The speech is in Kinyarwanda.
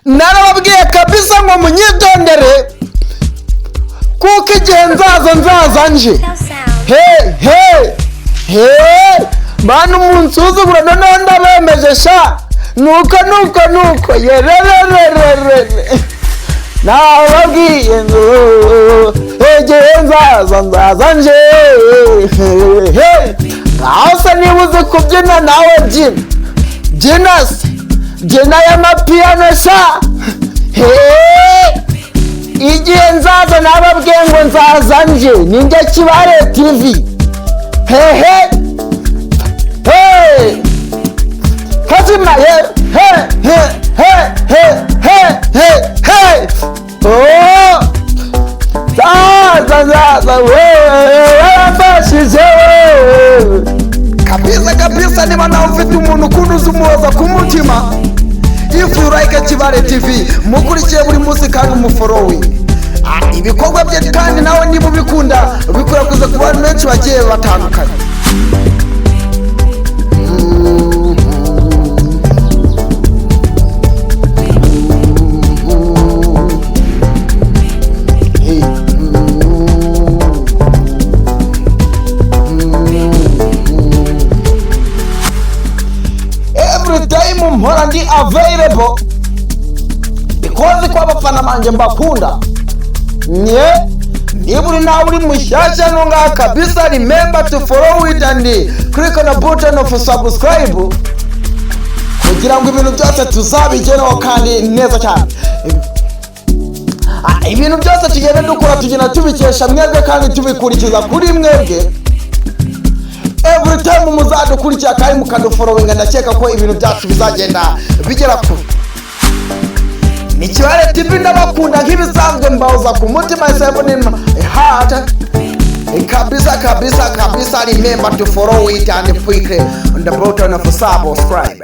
narababwiye kabisa ngo munyitondere kuko igihe nzaza nje. Bana umunsuzugura noneho ndabemeje sha. Nuko yererererere. Nababwiye ngo igihe nzaza nje. Ngaho se niba uzi kubyina nawe byina y'amapiyano sha. Igihe nzaza nababwiye ngo nzaza nje. Ninjye Kibare TV. Kazima kabisa niba nawe ufite umuntu ukunuza umuhoza ku mutima. If you like Kibare TV, mukurikiye buri munsi kandi umufolowing. Ibikorwa bye kandi nawe niba ubikunda bikwirakwiza ku bantu benshi bagiye batandukanye. Every time mpora ndi available because kwa bafana banje mbakunda. Niba uri nawe uri mushyashya nunga kabisa, remember to follow it and click on the button of subscribe kugira ngo ibintu byose tuzabigeneho kandi neza cyane. Ibintu byose tugenda dukora tugenda tubikesha mwebwe kandi tubikurikiza kuri mwebwe. Every time muzadukurikira kandi mukadufollowinga, ndakeka ko ibintu byacu bizagenda bigera kure. Ni Kibare TV ndabakunda nk'ibisanzwe, mbahoza ku mutima, isebo ni heart. Kabisa, remember to follow it and click on the button of subscribe.